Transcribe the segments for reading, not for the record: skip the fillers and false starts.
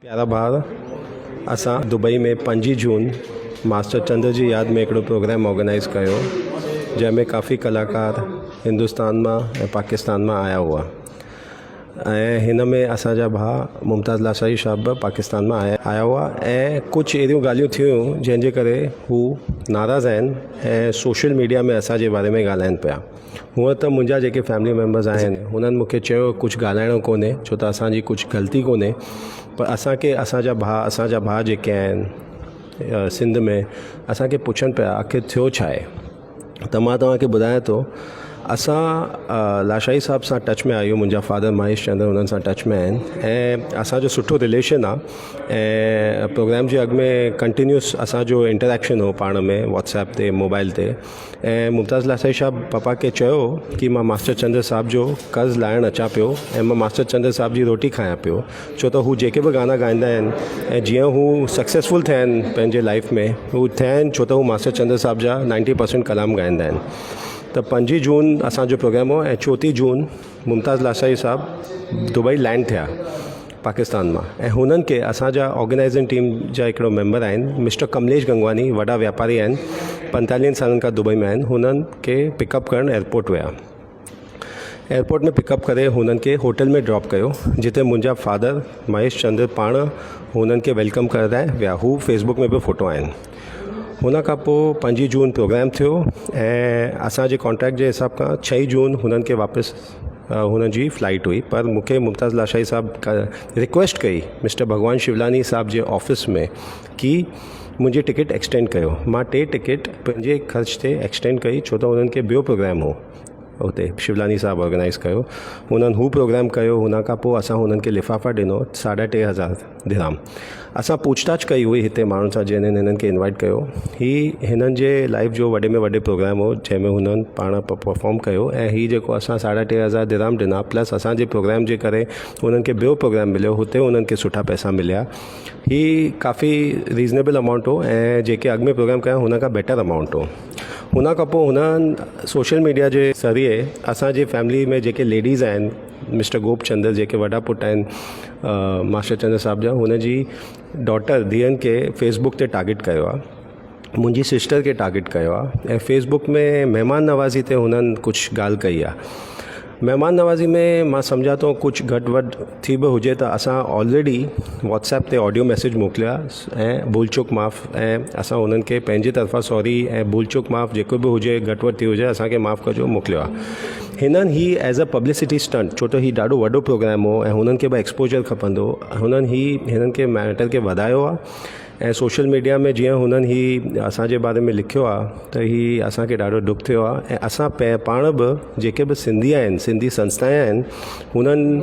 प्यारा भाउ, असां दुबई में 5 जून मास्टर चंद्र जी यादि में हिकिड़ो प्रोग्राम ऑर्गेनाइज़ कयो, जंहिंमें काफ़ी कलाकार हिंदुस्तान मां ऐं पाकिस्तान मां आया हुआ ऐं हिन में असांजा भाउ मुमताज़ लाशाई साहब बि पाकिस्तान मां आया हुआ ऐं कुझु अहिड़ियूं ॻाल्हियूं थियूं जंहिंजे करे हू नाराज़ आहिनि ऐं सोशल मीडिया में असांजे बारे में ॻाल्हाइनि पिया। हूअं त मुंहिंजा जेके फैमिली मेम्बर्स आहिनि हुननि मूंखे चयो कुझु ॻाल्हाइणो कोन्हे, छो त असांजी कुझु ग़लती कोन्हे, पर असांखे असांजा भाउ जेके आहिनि सिंध में असांखे पुछनि पिया आख़िर थियो छा आहे। त मां तव्हांखे ॿुधायां थो, असां लाशाई साहब सां टच में आहियूं, मुंहिंजा फादर महेश चंद्र हुननि सां टच में आहिनि ऐं असांजो सुठो रिलेशन आहे ऐं प्रोग्राम जे अॻु में कंटिन्यूस असांजो इंटरेक्शन हो पाण में व्हाट्सएप ते मोबाइल ते। ऐं मुमताज़ लाशाई साहब पपा खे चयो कि मां मास्टर चंद्र साहब जो कर्ज़ लाहिणु अचां पियो ऐं मां मास्टर चंद्र साहब जी रोटी खायां पियो, छो त हू जेके बि गाना ॻाईंदा आहिनि ऐं जीअं हू सक्सेसफुल थिया आहिनि पंहिंजे लाइफ में, हू थिया आहिनि छो त हू मास्टर चंद्र साहब जा 90% कलाम ॻाईंदा आहिनि। त 5 जून असांजो प्रोग्राम हो ऐं 34 जून मुमताज़ लाशाई साहब दुबई लैंड थिया पाकिस्तान मां ऐं हुननि खे असांजा ऑर्गेनाइज़िंग टीम जा हिकिड़ो मेंबर आहिनि मिस्टर कमलेश गंगवानी, वॾा वापारी आहिनि, 45 सालनि खां दुबई में आहिनि। हुननि खे पिकअप करणु एयरपोर्ट विया, एयरपोर्ट में पिकअप करे हुननि खे होटल में ड्रॉप कयो, जिते मुंहिंजा फादर महेश चंद्र पाण हुननि खे वेलकम कराए विया। हू फेसबुक में बि फ़ोटो आहिनि। हुन खां पोइ 5 जून प्रोग्राम थियो ऐं असांजे कॉन्ट्रैक्ट जे हिसाब खां 6 जून हुननि खे वापसि हुननि जी फ़्लाइट हुई, पर मूंखे मुमताज़ लाशाई साहब रिक्वेस्ट कई मिस्टर भगवान शिवलानी साहब जे ऑफिस में कि मुंहिंजी टिकट एक्सटेंड कयो। मां 2 टिकट पंहिंजे ख़र्च ते एक्सटेंड कई, छो त हुननि खे ॿियो प्रोग्राम हो उते शिवलानी साहब ऑर्गेनाइज़ कयो। हुननि हू प्रोग्राम कयो, हुन खां पोइ असां हुननि खे लिफ़ाफ़ा ॾिनो 3,500 दिरहम। असां पूछताछ कई हुई हिते माण्हुनि सां जंहिंनि हिननि खे इनवाइट कयो। हिननि जे लाइफ जो वॾे में वॾे प्रोग्राम हो जंहिंमें हुननि पाण परफॉर्म कयो ऐं हीअ जेको असां 3,500 दिरहम ॾिना प्लस असांजे प्रोग्राम जे करे हुननि खे ॿियो प्रोग्राम मिलियो, हुते हुननि खे सुठा पैसा मिलिया। ही काफ़ी रीज़नेबल अमाउंट हो ऐं जेके अॻु में प्रोग्राम कया हुन खां बेटर अमाउंट हो। हुन खां पोइ हुननि सोशल मीडिया जे ज़रिए असांजे फैमिली में जेके लेडीज़ आहिनि, मिस्टर गोप चंद्र जेके वॾा पुट आहिनि मास्टर चंद्र साहब जा, हुनजी डॉटर धीअनि खे फेसबुक ते टारगेट कयो आहे, मुंहिंजी सिस्टर खे टारगेट कयो आहे ऐं फेसबुक में महिमान नवाज़ी ते हुननि कुझु ॻाल्हि कई आहे। महिमान नवाज़ी में मां सम्झा थो कुझु घटि वधि थी बि हुजे त असां ऑलरेडी व्हाट्सएप ते ऑडियो मैसेज मोकिलिया ऐं भूल चूक माफ़, ऐं असां हुननि खे पंहिंजे तरफ़ां सॉरी ऐं भूल चूक माफ़ जेको बि हुजे घटि वधि थी हुजे असांखे माफ़ु कजो मोकिलियो आहे। हिननि ही एज़ अ पब्लिसिटी स्टंट, छो त ही ॾाढो वॾो प्रोग्राम हो ऐं हुननि खे बि एक्सपोजर खपंदो, हिननि खे मैटर खे वधायो आहे ऐं सोशल मीडिया में जीअं हुननि ही असांजे बारे में लिखियो आहे त ही असांखे ॾाढो दुख थियो आहे ऐं असां पाण बि जेके बि सिंधी आहिनि, सिंधी संस्थाएं आहिनि, हुननि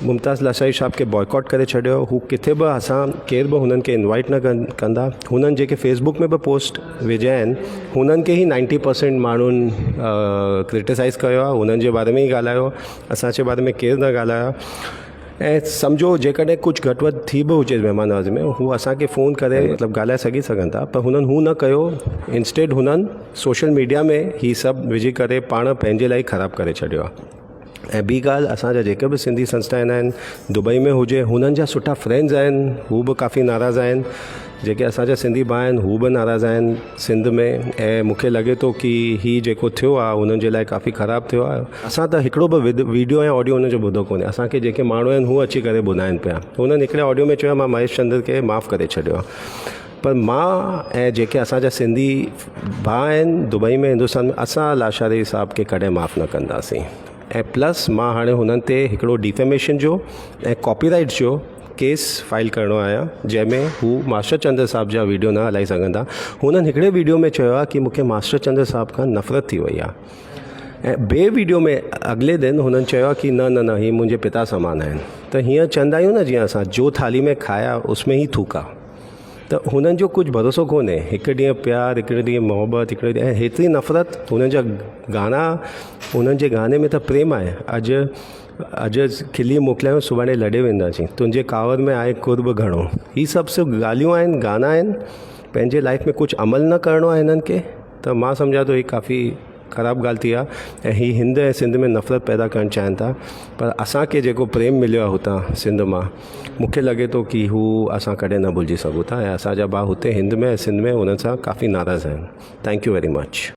मुमताज़ लाशाई साहब खे बॉयकॉट करे छॾियो। हू किथे बि असां केर बि हुननि खे इनवाइट न कंदा। हुननि जेके फेसबुक में बि पोस्ट विझिया आहिनि हुननि खे ई 90% माण्हुनि क्रिटिसाइज़ कयो आहे, हुननि जे बारे में ई ॻाल्हायो, असांजे बारे में केरु न ॻाल्हायो। ऐं सम्झो जेकॾहिं कुझु घटि वधि थी बि हुजे महिमान नवाज़ी में, हू असांखे फ़ोन करे मतिलबु ॻाल्हाए सघनि था, पर हुननि हू न कयो। इंस्टेड हुननि सोशल मीडिया में ही सभु विझी करे पाण पंहिंजे लाइ ख़राबु करे छॾियो आहे। ऐं ॿी ॻाल्हि, असांजा जेके बि सिंधी संस्थान आहिनि दुबई में हुजे, हुननि जा सुठा फ्रेंड्स आहिनि, हू बि काफ़ी नाराज़ आहिनि। जेके असांजा सिंधी भाउ आहिनि हू बि नाराज़ आहिनि सिंध में ऐं मूंखे लॻे थो कि ही जेको थियो आहे हुननि जे लाइ काफ़ी ख़राबु थियो आहे। असां त हिकिड़ो बि वीडियो ऐं ऑडियो हुनजो ॿुधो कोन्हे, असांखे जेके माण्हू आहिनि हू अची करे ॿुधाइनि पिया। हुननि हिकिड़े ऑडियो में चयो मां महेश चंद्र खे माफ़ु करे छॾियो आहे, पर मां ऐं जेके असांजा सिंधी भाउ आहिनि दुबई में हिंदुस्तान में, असां लाशाई साहब खे कॾहिं माफ़ु न कंदासीं। ऐं प्लस मां हाणे हुननि ते हिकिड़ो डिफेमेशन जो ऐं कॉपीराइट जो केस फाइल करणो आहियां, जंहिंमें हू मास्टर चंद्र साहब जा वीडियो न हलाई सघंदा। हुननि हिकिड़े वीडियो में चयो आहे कि मूंखे मास्टर चंद्र साहब खां नफ़रत थी वई आहे ऐं ॿिए वीडियो में अॻिले दिन हुननि चयो आहे कि न न न ही मुंहिंजे पिता समान आहिनि। त हीअं चवंदा आहियूं न, जीअं असां जो थाली में खाया उसमें ही थूका, त हुननि जो कुझु भरोसो कोन्हे। हिकु ॾींहुं प्यार, हिकिड़े ॾींहुं मोहबत, हिकिड़े ॾींहुं ऐं हेतिरी नफ़रत। हुननि जा गाना, हुननि जे गाने में त प्रेम आहे। अॼु खिली मोकिलियो, सुभाणे लॾे वेंदासीं, तुंहिंजे कांवर में आहे कुर्ब घणो। ही सभु ॻाल्हियूं आहिनि, गाना आहिनि। पंहिंजे लाइफ में कुझु अमल न करिणो आहे हिननि खे। त मां सम्झा थो ही काफ़ी ख़राबु ॻाल्हि थी आहे ऐं हीअ हिंद ऐं सिंध में नफ़रत पैदा करणु चाहिनि था। पर असांखे जेको प्रेम मिलियो आहे हुतां सिंध मां, मूंखे लॻे थो की हू असां कॾहिं न भुलिजी सघूं था ऐं असांजा भाउ हुते हिंद में ऐं सिंध में उन्हनि सां काफ़ी नाराज़ आहिनि। Thank U very much.